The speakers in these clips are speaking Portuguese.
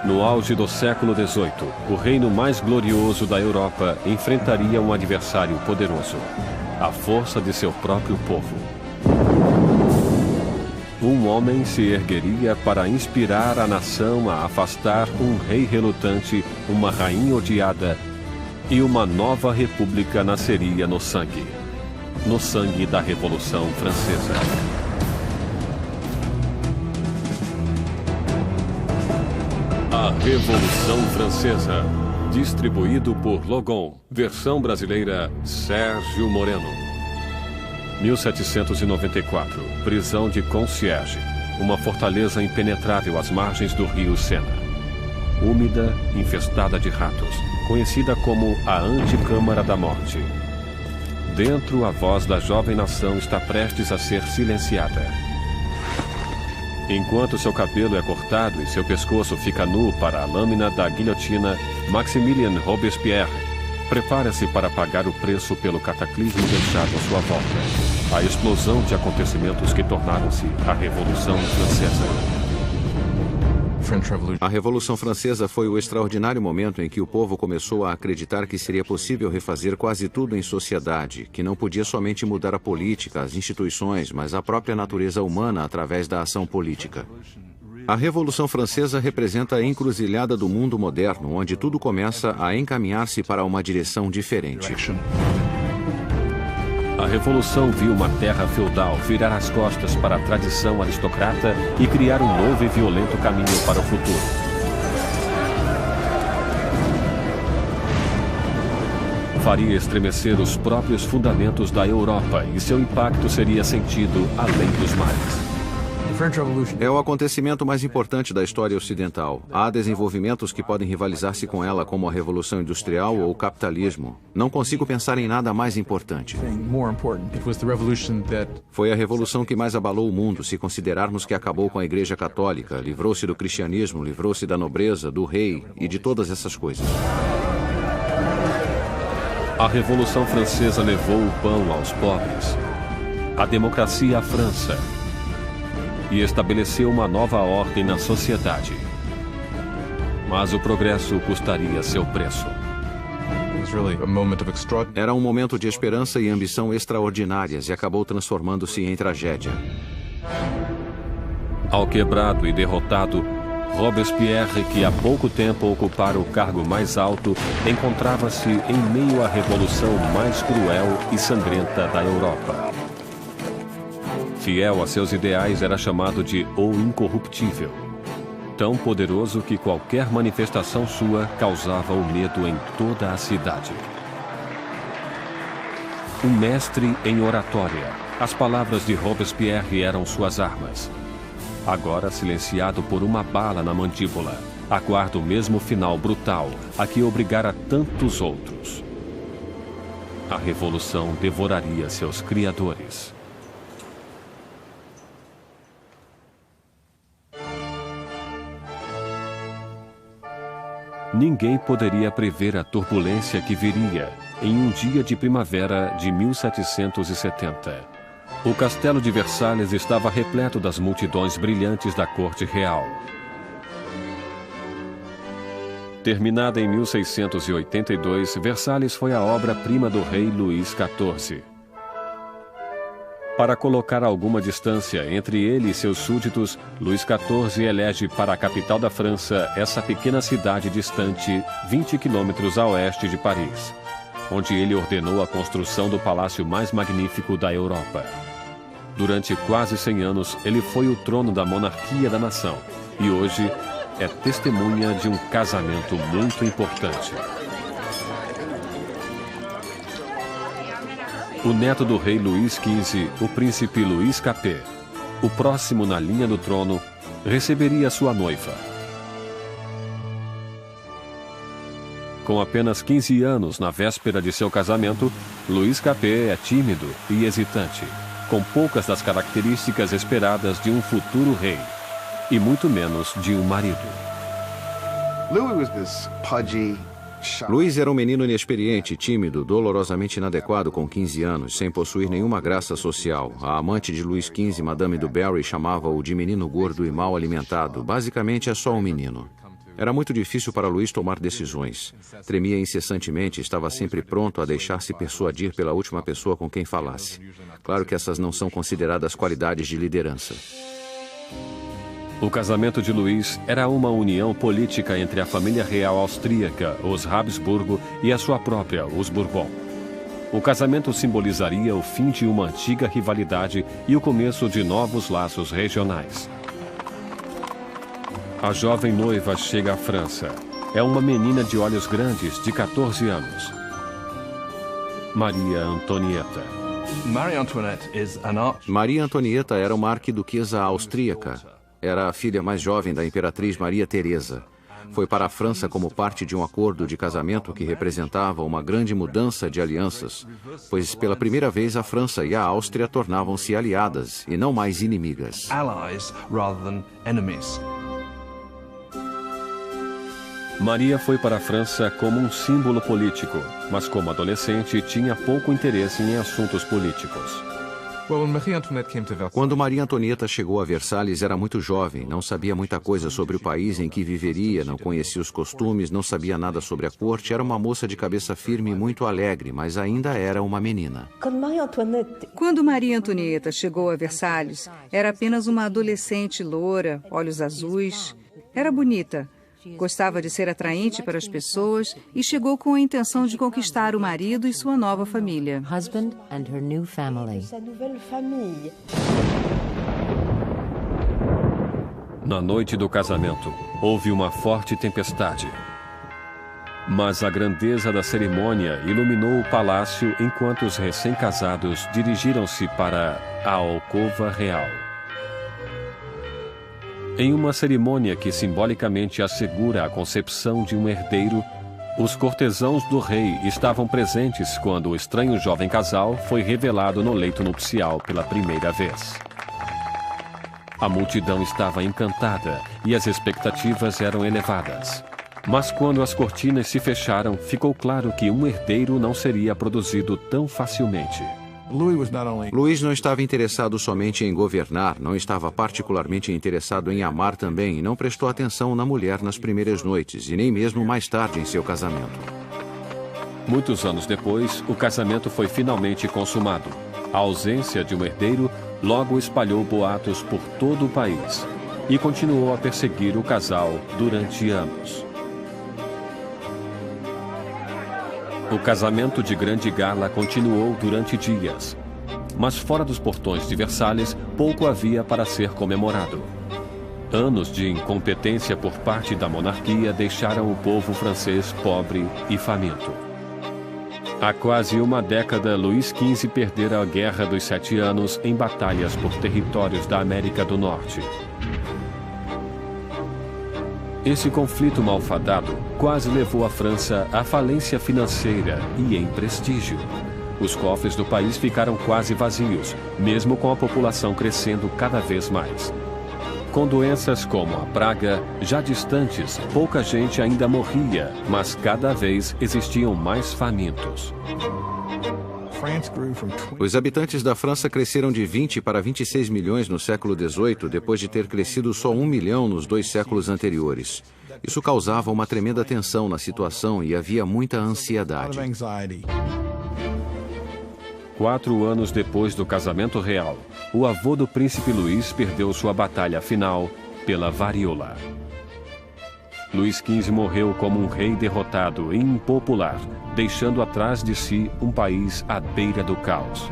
No auge do século XVIII, o reino mais glorioso da Europa enfrentaria um adversário poderoso, a força de seu próprio povo. Um homem se ergueria para inspirar a nação a afastar um rei relutante, uma rainha odiada, e uma nova república nasceria no sangue da Revolução Francesa. A Revolução Francesa, distribuído por Logon, versão brasileira Sérgio Moreno. 1794, prisão de Concierge, uma fortaleza impenetrável às margens do rio Sena. Úmida, infestada de ratos, conhecida como a Anticâmara da Morte. Dentro, a voz da jovem nação está prestes a ser silenciada. Enquanto seu cabelo é cortado e seu pescoço fica nu para a lâmina da guilhotina, Maximilien Robespierre prepara-se para pagar o preço pelo cataclismo deixado à sua volta. A explosão de acontecimentos que tornaram-se a Revolução Francesa. A Revolução Francesa foi o extraordinário momento em que o povo começou a acreditar que seria possível refazer quase tudo em sociedade, que não podia somente mudar a política, as instituições, mas a própria natureza humana através da ação política. A Revolução Francesa representa a encruzilhada do mundo moderno, onde tudo começa a encaminhar-se para uma direção diferente. A Revolução viu uma terra feudal virar as costas para a tradição aristocrata e criar um novo e violento caminho para o futuro. Faria estremecer os próprios fundamentos da Europa e seu impacto seria sentido além dos mares. É o acontecimento mais importante da história ocidental. Há desenvolvimentos que podem rivalizar-se com ela, como a Revolução Industrial ou o capitalismo. Não consigo pensar em nada mais importante. Foi a revolução que mais abalou o mundo, se considerarmos que acabou com a Igreja Católica, livrou-se do cristianismo, livrou-se da nobreza, do rei e de todas essas coisas. A Revolução Francesa levou o pão aos pobres, a democracia à França, e estabeleceu uma nova ordem na sociedade. Mas o progresso custaria seu preço. Era um momento de esperança e ambição extraordinárias e acabou transformando-se em tragédia. Alquebrado e derrotado, Robespierre, que há pouco tempo ocupara o cargo mais alto, encontrava-se em meio à revolução mais cruel e sangrenta da Europa. Fiel a seus ideais, era chamado de O Incorruptível. Tão poderoso que qualquer manifestação sua causava o medo em toda a cidade. Um mestre em oratória, as palavras de Robespierre eram suas armas. Agora silenciado por uma bala na mandíbula, aguarda o mesmo final brutal a que obrigara tantos outros. A revolução devoraria seus criadores. Ninguém poderia prever a turbulência que viria em um dia de primavera de 1770. O castelo de Versalhes estava repleto das multidões brilhantes da corte real. Terminada em 1682, Versalhes foi a obra-prima do rei Luís XIV. Para colocar alguma distância entre ele e seus súditos, Luís XIV elege para a capital da França essa pequena cidade distante 20 quilômetros a oeste de Paris, onde ele ordenou a construção do palácio mais magnífico da Europa. Durante quase 100 anos, ele foi o trono da monarquia da nação e hoje é testemunha de um casamento muito importante. O neto do rei Luís XV, o príncipe Luís Capet, o próximo na linha do trono, receberia sua noiva. Com apenas 15 anos na véspera de seu casamento, Luís Capet é tímido e hesitante, com poucas das características esperadas de um futuro rei, e muito menos de um marido. Luís era um menino inexperiente, tímido, dolorosamente inadequado com 15 anos, sem possuir nenhuma graça social. A amante de Luís XV, Madame du Barry, chamava-o de menino gordo e mal alimentado. Basicamente, é só um menino. Era muito difícil para Luís tomar decisões. Tremia incessantemente e estava sempre pronto a deixar-se persuadir pela última pessoa com quem falasse. Claro que essas não são consideradas qualidades de liderança. O casamento de Luís era uma união política entre a família real austríaca, os Habsburgo, e a sua própria, os Bourbon. O casamento simbolizaria o fim de uma antiga rivalidade e o começo de novos laços regionais. A jovem noiva chega à França. É uma menina de olhos grandes, de 14 anos. Maria Antonieta. Maria Antonieta era uma arquiduquesa austríaca. Era a filha mais jovem da imperatriz Maria Teresa. Foi para a França como parte de um acordo de casamento que representava uma grande mudança de alianças, pois pela primeira vez a França e a Áustria tornavam-se aliadas e não mais inimigas. Maria foi para a França como um símbolo político, mas como adolescente tinha pouco interesse em assuntos políticos. Quando Maria Antonieta chegou a Versalhes, era muito jovem, não sabia muita coisa sobre o país em que viveria, não conhecia os costumes, não sabia nada sobre a corte, era uma moça de cabeça firme e muito alegre, mas ainda era uma menina. Quando Maria Antonieta chegou a Versalhes, era apenas uma adolescente loura, olhos azuis. Era bonita. Gostava de ser atraente para as pessoas e chegou com a intenção de conquistar o marido e sua nova família. Na noite do casamento, houve uma forte tempestade. Mas a grandeza da cerimônia iluminou o palácio enquanto os recém-casados dirigiram-se para a alcova real. Em uma cerimônia que simbolicamente assegura a concepção de um herdeiro, os cortesãos do rei estavam presentes quando o estranho jovem casal foi revelado no leito nupcial pela primeira vez. A multidão estava encantada e as expectativas eram elevadas. Mas quando as cortinas se fecharam, ficou claro que um herdeiro não seria produzido tão facilmente. Luís não estava interessado somente em governar, não estava particularmente interessado em amar também e não prestou atenção na mulher nas primeiras noites e nem mesmo mais tarde em seu casamento. Muitos anos depois, o casamento foi finalmente consumado. A ausência de um herdeiro logo espalhou boatos por todo o país e continuou a perseguir o casal durante anos. O casamento de grande gala continuou durante dias, mas fora dos portões de Versalhes, pouco havia para ser comemorado. Anos de incompetência por parte da monarquia deixaram o povo francês pobre e faminto. Há quase uma década, Luís XV perdera a Guerra dos 7 Anos em batalhas por territórios da América do Norte. Esse conflito malfadado quase levou a França à falência financeira e em prestígio. Os cofres do país ficaram quase vazios, mesmo com a população crescendo cada vez mais. Com doenças como a praga, já distantes, pouca gente ainda morria, mas cada vez existiam mais famintos. Os habitantes da França cresceram de 20 para 26 milhões no século XVIII, depois de ter crescido só 1 milhão nos 2 séculos anteriores. Isso causava uma tremenda tensão na situação e havia muita ansiedade. 4 anos depois do casamento real, o avô do príncipe Luís perdeu sua batalha final pela varíola. Luís XV morreu como um rei derrotado e impopular, deixando atrás de si um país à beira do caos.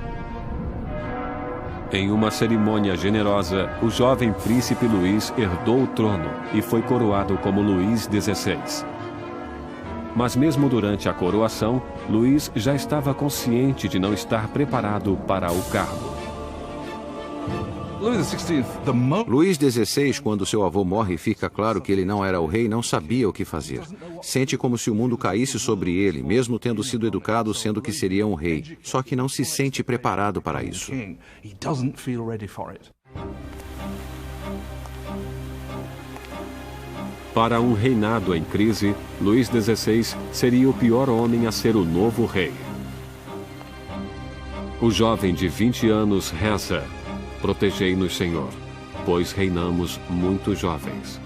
Em uma cerimônia generosa, o jovem príncipe Luís herdou o trono e foi coroado como Luís XVI. Mas mesmo durante a coroação, Luís já estava consciente de não estar preparado para o cargo. Luís XVI, quando seu avô morre e fica claro que ele não era o rei, não sabia o que fazer. Sente como se o mundo caísse sobre ele, mesmo tendo sido educado sendo que seria um rei. Só que não se sente preparado para isso. Para um reinado em crise, Luís XVI seria o pior homem a ser o novo rei. O jovem de 20 anos reza: "Protegei-nos, Senhor, pois reinamos muito jovens."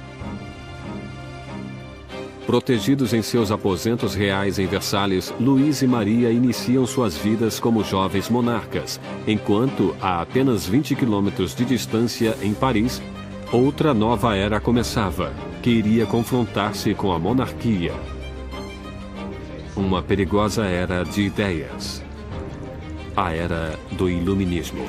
Protegidos em seus aposentos reais em Versalhes, Luís e Maria iniciam suas vidas como jovens monarcas, enquanto, a apenas 20 quilômetros de distância, em Paris, outra nova era começava, que iria confrontar-se com a monarquia. Uma perigosa era de ideias. A era do iluminismo.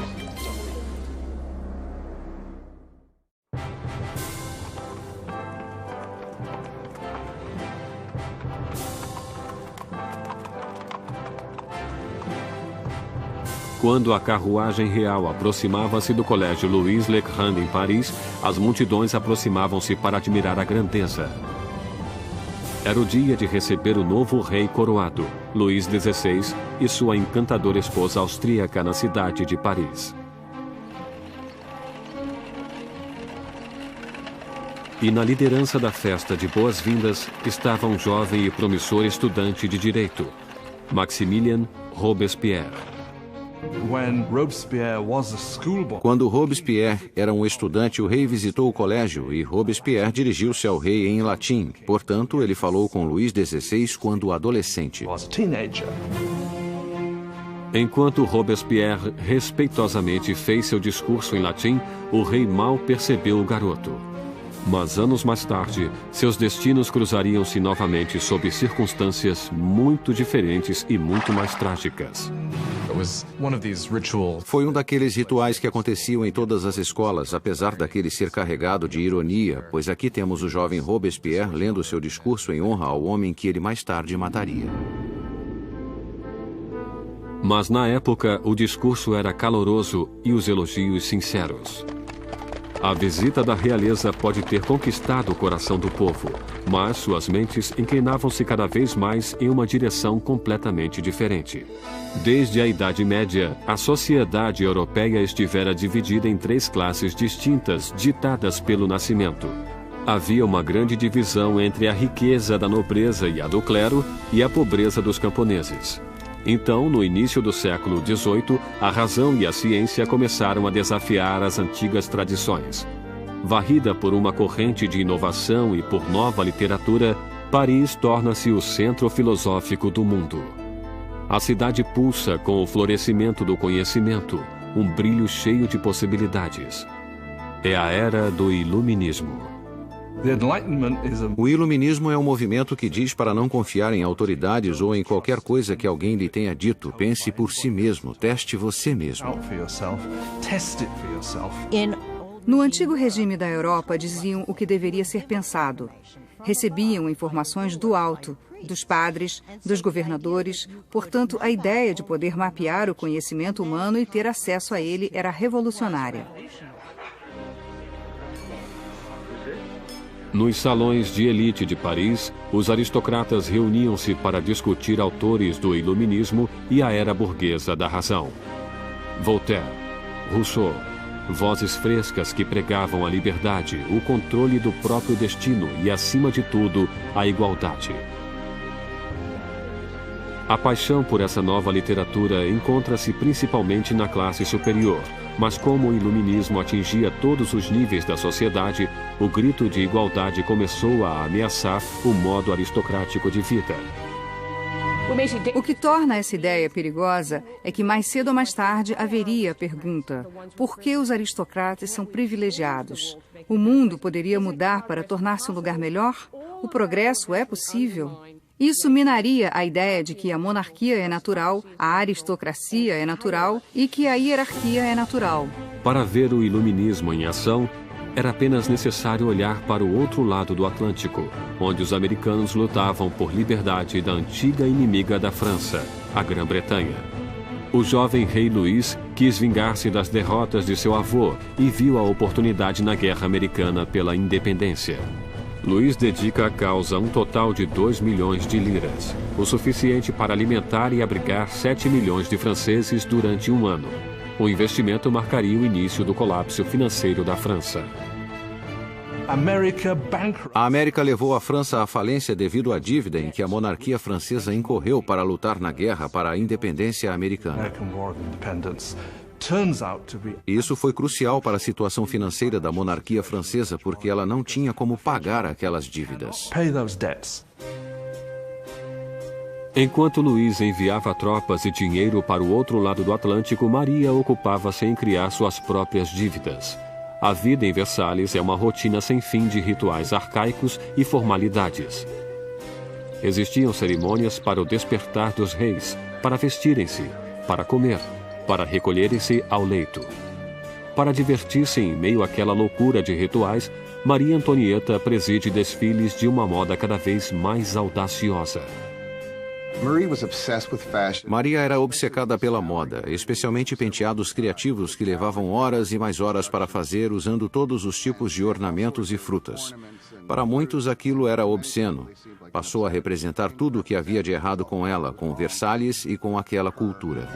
Quando a carruagem real aproximava-se do Colégio Louis Le Grand em Paris, as multidões aproximavam-se para admirar a grandeza. Era o dia de receber o novo rei coroado, Luís XVI, e sua encantadora esposa austríaca na cidade de Paris. E na liderança da festa de boas-vindas estava um jovem e promissor estudante de direito, Maximilien Robespierre. Quando Robespierre era um estudante, o rei visitou o colégio e Robespierre dirigiu-se ao rei em latim. Portanto, ele falou com Luís XVI quando adolescente. Enquanto Robespierre respeitosamente fez seu discurso em latim, o rei mal percebeu o garoto. Mas anos mais tarde, seus destinos cruzariam-se novamente sob circunstâncias muito diferentes e muito mais trágicas. Foi um daqueles rituais que aconteciam em todas as escolas, apesar daquele ser carregado de ironia, pois aqui temos o jovem Robespierre lendo seu discurso em honra ao homem que ele mais tarde mataria. Mas na época, o discurso era caloroso e os elogios sinceros. A visita da realeza pode ter conquistado o coração do povo, mas suas mentes inclinavam-se cada vez mais em uma direção completamente diferente. Desde a Idade Média, a sociedade europeia estivera dividida em 3 classes distintas, ditadas pelo nascimento. Havia uma grande divisão entre a riqueza da nobreza e a do clero e a pobreza dos camponeses. Então, no início do século XVIII, a razão e a ciência começaram a desafiar as antigas tradições. Varrida por uma corrente de inovação e por nova literatura, Paris torna-se o centro filosófico do mundo. A cidade pulsa com o florescimento do conhecimento, um brilho cheio de possibilidades. É a era do iluminismo. O iluminismo é um movimento que diz para não confiar em autoridades ou em qualquer coisa que alguém lhe tenha dito. Pense por si mesmo, teste você mesmo. No antigo regime da Europa, diziam o que deveria ser pensado. Recebiam informações do alto, dos padres, dos governadores. Portanto, a ideia de poder mapear o conhecimento humano e ter acesso a ele era revolucionária. Nos salões de elite de Paris, os aristocratas reuniam-se para discutir autores do iluminismo e a era burguesa da razão. Voltaire, Rousseau, vozes frescas que pregavam a liberdade, o controle do próprio destino e, acima de tudo, a igualdade. A paixão por essa nova literatura encontra-se principalmente na classe superior, mas como o iluminismo atingia todos os níveis da sociedade, o grito de igualdade começou a ameaçar o modo aristocrático de vida. O que torna essa ideia perigosa é que mais cedo ou mais tarde haveria a pergunta: por que os aristocratas são privilegiados? O mundo poderia mudar para tornar-se um lugar melhor? O progresso é possível? Isso minaria a ideia de que a monarquia é natural, a aristocracia é natural e que a hierarquia é natural. Para ver o iluminismo em ação, era apenas necessário olhar para o outro lado do Atlântico, onde os americanos lutavam por liberdade da antiga inimiga da França, a Grã-Bretanha. O jovem rei Luís quis vingar-se das derrotas de seu avô e viu a oportunidade na guerra americana pela independência. Luís dedica à causa um total de 2 milhões de liras, o suficiente para alimentar e abrigar 7 milhões de franceses durante um ano. O investimento marcaria o início do colapso financeiro da França. A América levou a França à falência devido à dívida em que a monarquia francesa incorreu para lutar na guerra para a independência americana. Isso foi crucial para a situação financeira da monarquia francesa, porque ela não tinha como pagar aquelas dívidas. Enquanto Luís enviava tropas e dinheiro para o outro lado do Atlântico, Maria ocupava-se em criar suas próprias dívidas. A vida em Versalhes é uma rotina sem fim de rituais arcaicos e formalidades. Existiam cerimônias para o despertar dos reis, para vestirem-se, para comer, para recolherem-se ao leito. Para divertir-se em meio àquela loucura de rituais, Maria Antonieta preside desfiles de uma moda cada vez mais audaciosa. Maria era obcecada pela moda, especialmente penteados criativos que levavam horas e mais horas para fazer, usando todos os tipos de ornamentos e frutas. Para muitos, aquilo era obsceno. Passou a representar tudo o que havia de errado com ela, com Versalhes e com aquela cultura.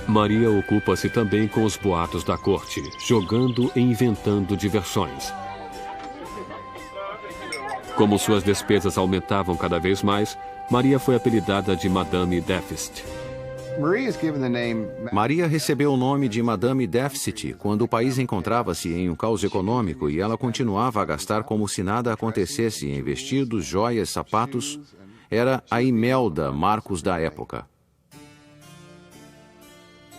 Maria ocupa-se também com os boatos da corte, jogando e inventando diversões. Como suas despesas aumentavam cada vez mais, Maria foi apelidada de Madame Déficit. Maria recebeu o nome de Madame Déficit quando o país encontrava-se em um caos econômico e ela continuava a gastar como se nada acontecesse em vestidos, joias, sapatos. Era a Imelda Marcos da época.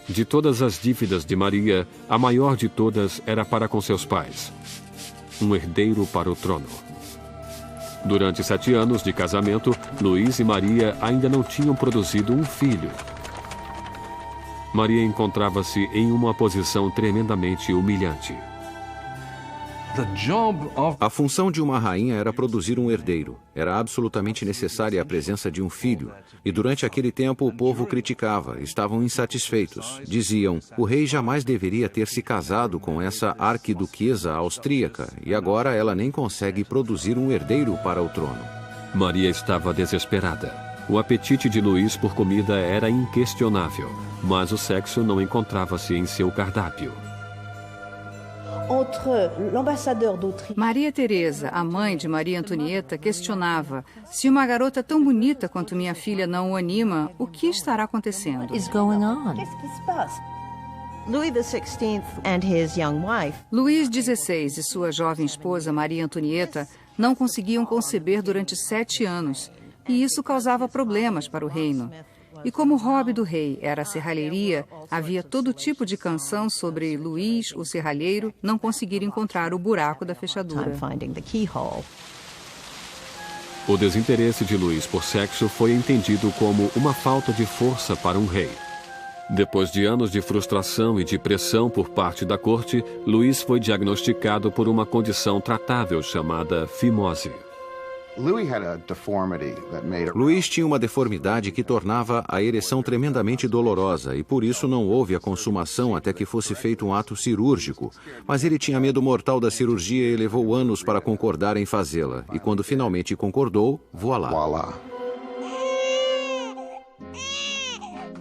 De todas as dívidas de Maria, a maior de todas era para com seus pais. Um herdeiro para o trono. Durante 7 anos de casamento, Luís e Maria ainda não tinham produzido um filho. Maria encontrava-se em uma posição tremendamente humilhante. A função de uma rainha era produzir um herdeiro. Era absolutamente necessária a presença de um filho. E durante aquele tempo o povo criticava, estavam insatisfeitos. Diziam, o rei jamais deveria ter se casado com essa arquiduquesa austríaca, e agora ela nem consegue produzir um herdeiro para o trono. Maria estava desesperada. O apetite de Luís por comida era inquestionável, mas o sexo não encontrava-se em seu cardápio. Maria Teresa, a mãe de Maria Antonieta, questionava: se uma garota tão bonita quanto minha filha não o anima, o que estará acontecendo? Luís XVI e sua jovem esposa Maria Antonieta não conseguiam conceber durante 7 anos, e isso causava problemas para o reino. E como o hobby do rei era a serralheria, havia todo tipo de canção sobre Luís, o serralheiro, não conseguir encontrar o buraco da fechadura. O desinteresse de Luís por sexo foi entendido como uma falta de força para um rei. Depois de anos de frustração e de pressão por parte da corte, Luís foi diagnosticado por uma condição tratável chamada fimose. Luís tinha uma deformidade que tornava a ereção tremendamente dolorosa e por isso não houve a consumação até que fosse feito um ato cirúrgico. Mas ele tinha medo mortal da cirurgia e levou anos para concordar em fazê-la. E quando finalmente concordou, voilá.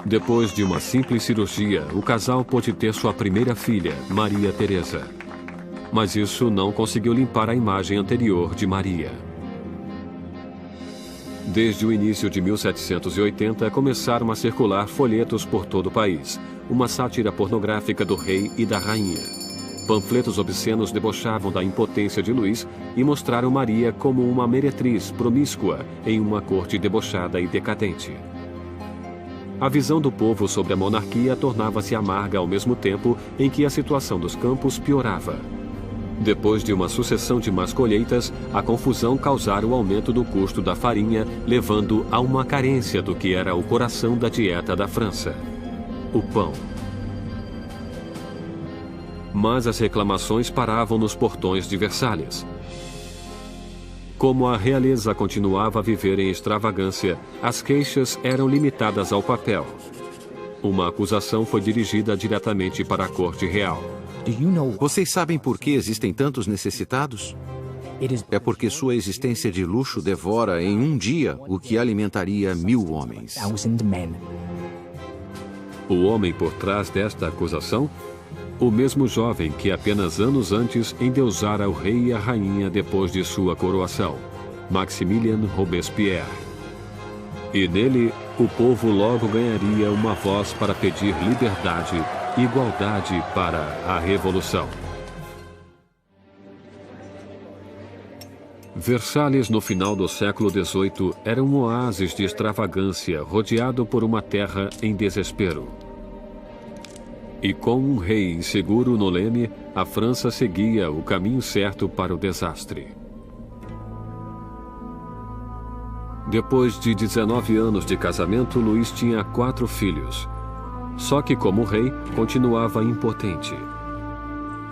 Depois de uma simples cirurgia, o casal pôde ter sua primeira filha, Maria Teresa. Mas isso não conseguiu limpar a imagem anterior de Maria. Desde o início de 1780, começaram a circular folhetos por todo o país, uma sátira pornográfica do rei e da rainha. Panfletos obscenos debochavam da impotência de Luís e mostraram Maria como uma meretriz promíscua em uma corte debochada e decadente. A visão do povo sobre a monarquia tornava-se amarga ao mesmo tempo em que a situação dos campos piorava. Depois de uma sucessão de más colheitas, a confusão causara o aumento do custo da farinha, levando a uma carência do que era o coração da dieta da França: o pão. Mas as reclamações paravam nos portões de Versalhes. Como a realeza continuava a viver em extravagância, as queixas eram limitadas ao papel. Uma acusação foi dirigida diretamente para a corte real. Vocês sabem por que existem tantos necessitados? É porque sua existência de luxo devora em um dia o que alimentaria 1000 homens. O homem por trás desta acusação? O mesmo jovem que apenas anos antes endeusara o rei e a rainha depois de sua coroação, Maximilien Robespierre. E nele, o povo logo ganharia uma voz para pedir liberdade e igualdade para a revolução. Versalhes, no final do século XVIII, era um oásis de extravagância rodeado por uma terra em desespero. E com um rei inseguro no leme, a França seguia o caminho certo para o desastre. Depois de 19 anos de casamento, Luís tinha 4 filhos. Só que, como rei, continuava impotente.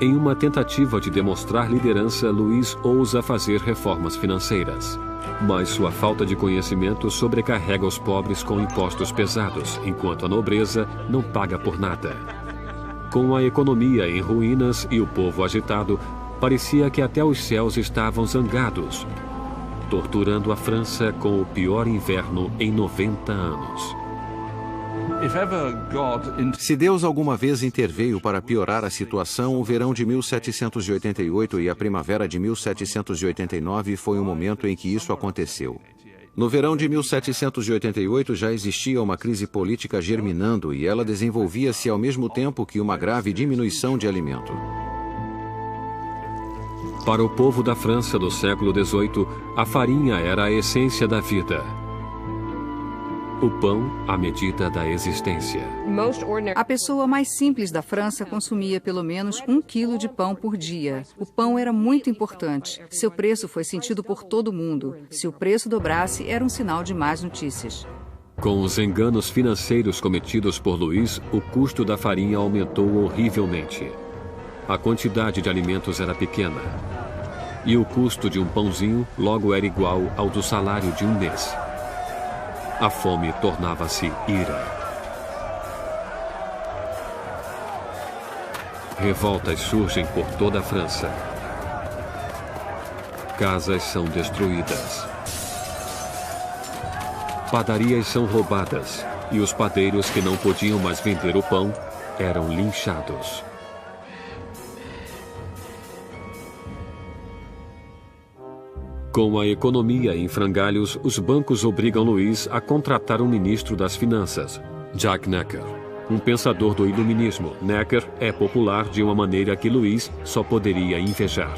Em uma tentativa de demonstrar liderança, Luís ousa fazer reformas financeiras. Mas sua falta de conhecimento sobrecarrega os pobres com impostos pesados, enquanto a nobreza não paga por nada. Com a economia em ruínas e o povo agitado, parecia que até os céus estavam zangados, torturando a França com o pior inverno em 90 anos. Se Deus alguma vez interveio para piorar a situação, o verão de 1788 e a primavera de 1789 foi o momento em que isso aconteceu. No verão de 1788 já existia uma crise política germinando e ela desenvolvia-se ao mesmo tempo que uma grave diminuição de alimento. Para o povo da França do século XVIII, a farinha era a essência da vida. O pão, a medida da existência. A pessoa mais simples da França consumia pelo menos 1 quilo de pão por dia. O pão era muito importante. Seu preço foi sentido por todo mundo. Se o preço dobrasse, era um sinal de más notícias. Com os enganos financeiros cometidos por Luís, o custo da farinha aumentou horrivelmente. A quantidade de alimentos era pequena. E o custo de um pãozinho logo era igual ao do salário de um mês. A fome tornava-se ira. Revoltas surgem por toda a França. Casas são destruídas. Padarias são roubadas e os padeiros que não podiam mais vender o pão eram linchados. Com a economia em frangalhos, os bancos obrigam Luís a contratar um ministro das finanças, Jacques Necker, um pensador do iluminismo. Necker é popular de uma maneira que Luís só poderia invejar.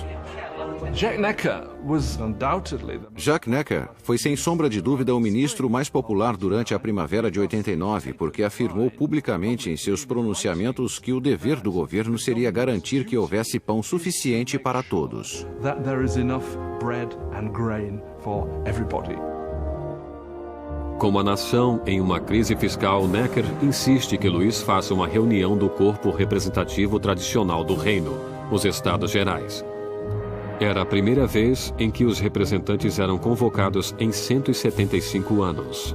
Jacques Necker foi sem sombra de dúvida o ministro mais popular durante a primavera de 89, porque afirmou publicamente em seus pronunciamentos que o dever do governo seria garantir que houvesse pão suficiente para todos. Como a nação em uma crise fiscal, Necker insiste que Luís faça uma reunião do corpo representativo tradicional do reino, os Estados Gerais. Era a primeira vez em que os representantes eram convocados em 175 anos.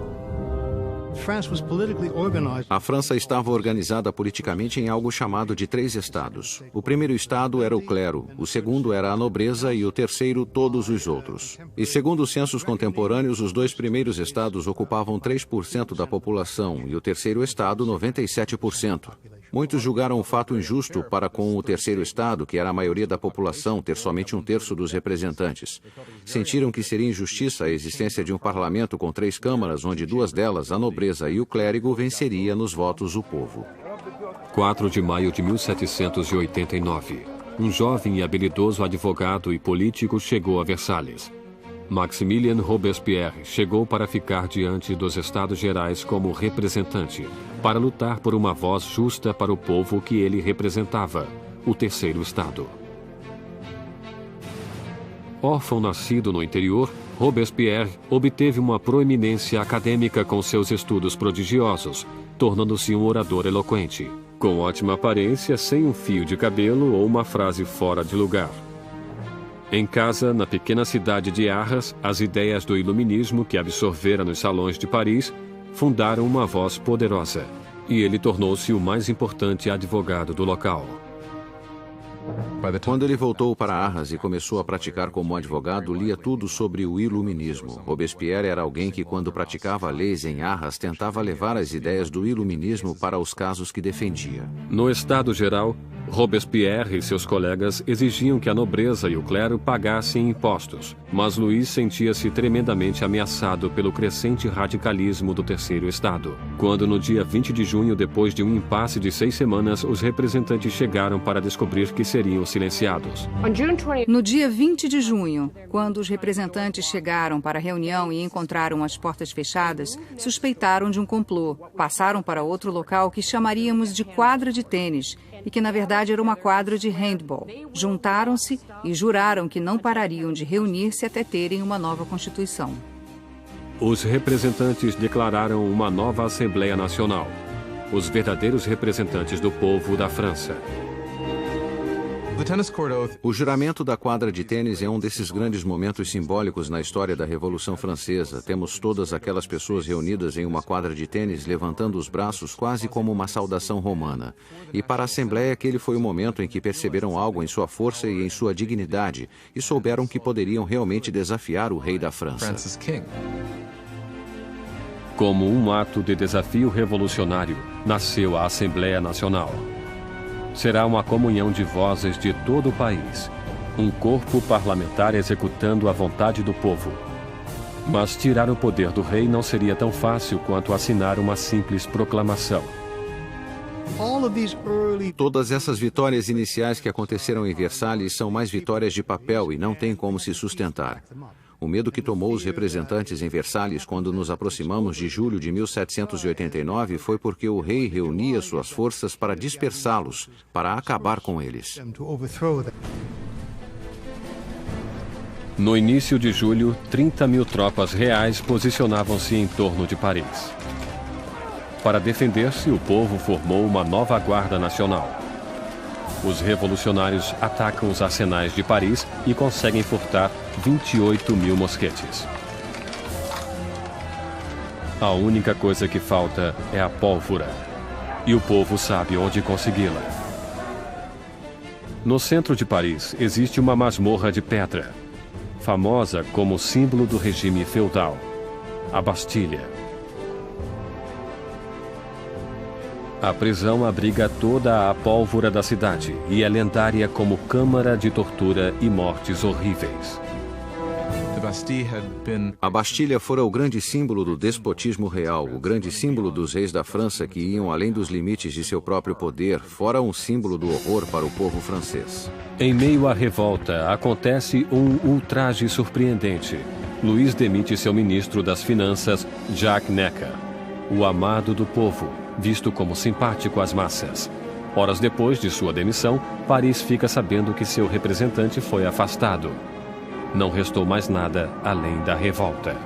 A França estava organizada politicamente em algo chamado de 3 estados. O primeiro estado era o clero, o segundo era a nobreza e o terceiro todos os outros. E segundo os censos contemporâneos, os 2 primeiros estados ocupavam 3% da população e o terceiro estado 97%. Muitos julgaram o fato injusto para com o terceiro estado, que era a maioria da população, ter somente 1/3 dos representantes. Sentiram que seria injustiça a existência de um parlamento com 3 câmaras, onde 2 delas, a nobreza e o clérigo, venceria nos votos o povo. 4 de maio de 1789. Um jovem e habilidoso advogado e político chegou a Versalhes. Maximilien Robespierre chegou para ficar diante dos Estados Gerais como representante, para lutar por uma voz justa para o povo que ele representava, o terceiro Estado. Órfão nascido no interior, Robespierre obteve uma proeminência acadêmica com seus estudos prodigiosos, tornando-se um orador eloquente, com ótima aparência, sem um fio de cabelo ou uma frase fora de lugar. Em casa, na pequena cidade de Arras, as ideias do iluminismo que absorvera nos salões de Paris fundaram uma voz poderosa, e ele tornou-se o mais importante advogado do local. Quando ele voltou para Arras e começou a praticar como advogado, lia tudo sobre o iluminismo. Robespierre era alguém que, quando praticava leis em Arras, tentava levar as ideias do iluminismo para os casos que defendia. No Estado Geral, Robespierre e seus colegas exigiam que a nobreza e o clero pagassem impostos, mas Luís sentia-se tremendamente ameaçado pelo crescente radicalismo do Terceiro Estado. Quando, no dia 20 de junho, depois de um impasse de 6 semanas, os representantes chegaram para descobrir que seriam silenciados. No dia 20 de junho, quando os representantes chegaram para a reunião e encontraram as portas fechadas, suspeitaram de um complô. Passaram para outro local que chamaríamos de quadra de tênis, e que na verdade era uma quadra de handball. Juntaram-se e juraram que não parariam de reunir-se até terem uma nova Constituição. Os representantes declararam uma nova Assembleia Nacional, os verdadeiros representantes do povo da França. O juramento da quadra de tênis é um desses grandes momentos simbólicos na história da Revolução Francesa. Temos todas aquelas pessoas reunidas em uma quadra de tênis, levantando os braços quase como uma saudação romana. E para a Assembleia, aquele foi o momento em que perceberam algo em sua força e em sua dignidade e souberam que poderiam realmente desafiar o rei da França. Como um ato de desafio revolucionário, nasceu a Assembleia Nacional. Será uma comunhão de vozes de todo o país, um corpo parlamentar executando a vontade do povo. Mas tirar o poder do rei não seria tão fácil quanto assinar uma simples proclamação. Todas essas vitórias iniciais que aconteceram em Versalhes são mais vitórias de papel e não têm como se sustentar. O medo que tomou os representantes em Versalhes quando nos aproximamos de julho de 1789 foi porque o rei reunia suas forças para dispersá-los, para acabar com eles. No início de julho, 30 mil tropas reais posicionavam-se em torno de Paris. Para defender-se, o povo formou uma nova Guarda Nacional. Os revolucionários atacam os arsenais de Paris e conseguem furtar 28 mil mosquetes. A única coisa que falta é a pólvora. E o povo sabe onde consegui-la. No centro de Paris existe uma masmorra de pedra, famosa como símbolo do regime feudal, a Bastilha. A prisão abriga toda a pólvora da cidade e é lendária como câmara de tortura e mortes horríveis. A Bastilha fora o grande símbolo do despotismo real, o grande símbolo dos reis da França que iam além dos limites de seu próprio poder, fora um símbolo do horror para o povo francês. Em meio à revolta, acontece um ultraje surpreendente. Luís demite seu ministro das Finanças, Jacques Necker, o amado do povo, visto como simpático às massas. Horas depois de sua demissão, Paris fica sabendo que seu representante foi afastado. Não restou mais nada além da revolta.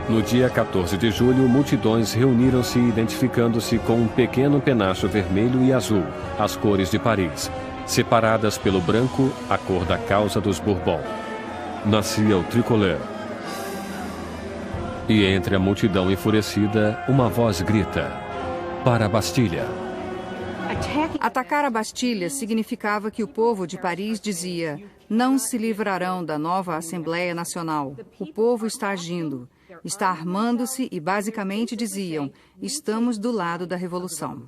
No dia 14 de julho, multidões reuniram-se identificando-se com um pequeno penacho vermelho e azul, as cores de Paris, separadas pelo branco, a cor da causa dos Bourbon. Nascia o tricolor. E entre a multidão enfurecida, uma voz grita: para a Bastilha. Atacar a Bastilha significava que o povo de Paris dizia: não se livrarão da nova Assembleia Nacional. O povo está agindo, está armando-se e basicamente diziam: estamos do lado da revolução.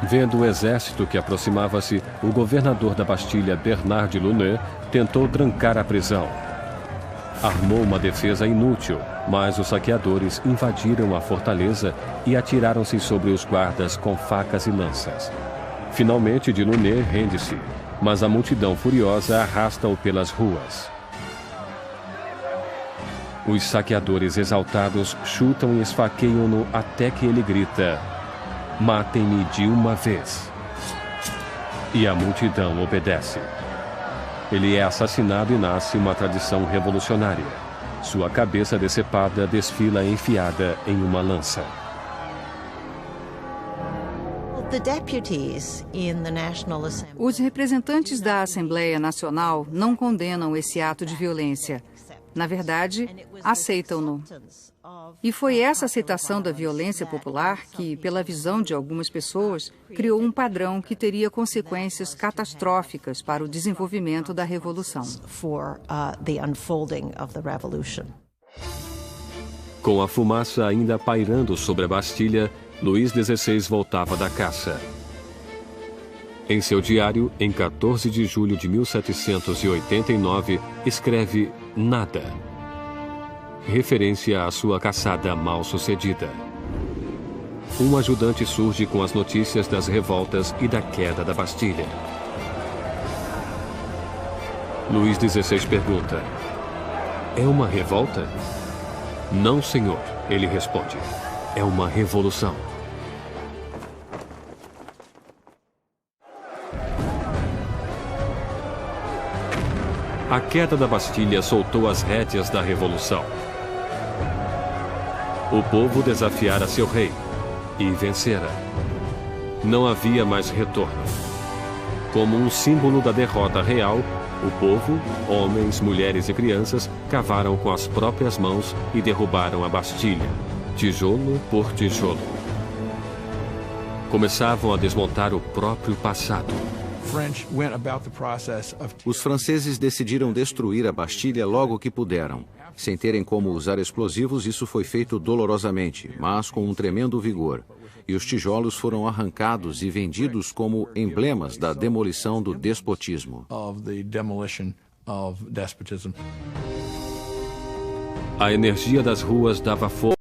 Vendo o exército que aproximava-se, o governador da Bastilha, Bernard de Launay, tentou trancar a prisão. Armou uma defesa inútil, mas os saqueadores invadiram a fortaleza e atiraram-se sobre os guardas com facas e lanças. Finalmente, de Launay rende-se, mas a multidão furiosa arrasta-o pelas ruas. Os saqueadores exaltados chutam e esfaqueiam-no até que ele grita: matem-me de uma vez. E a multidão obedece. Ele é assassinado e nasce uma tradição revolucionária. Sua cabeça decepada desfila enfiada em uma lança. Os representantes da Assembleia Nacional não condenam esse ato de violência. Na verdade, aceitam-no. E foi essa aceitação da violência popular que, pela visão de algumas pessoas, criou um padrão que teria consequências catastróficas para o desenvolvimento da Revolução. Com a fumaça ainda pairando sobre a Bastilha, Luís XVI voltava da caça. Em seu diário, em 14 de julho de 1789, escreve nada, referência à sua caçada mal sucedida. Um ajudante surge com as notícias das revoltas e da queda da Bastilha. Luís XVI pergunta: é uma revolta? Não, senhor, ele responde. É uma revolução. A queda da Bastilha soltou as rédeas da revolução. O povo desafiara seu rei e vencera. Não havia mais retorno. Como um símbolo da derrota real, o povo, homens, mulheres e crianças, cavaram com as próprias mãos e derrubaram a Bastilha, tijolo por tijolo. Começavam a desmontar o próprio passado. Os franceses decidiram destruir a Bastilha logo que puderam. Sem terem como usar explosivos, isso foi feito dolorosamente, mas com um tremendo vigor. E os tijolos foram arrancados e vendidos como emblemas da demolição do despotismo. A energia das ruas dava força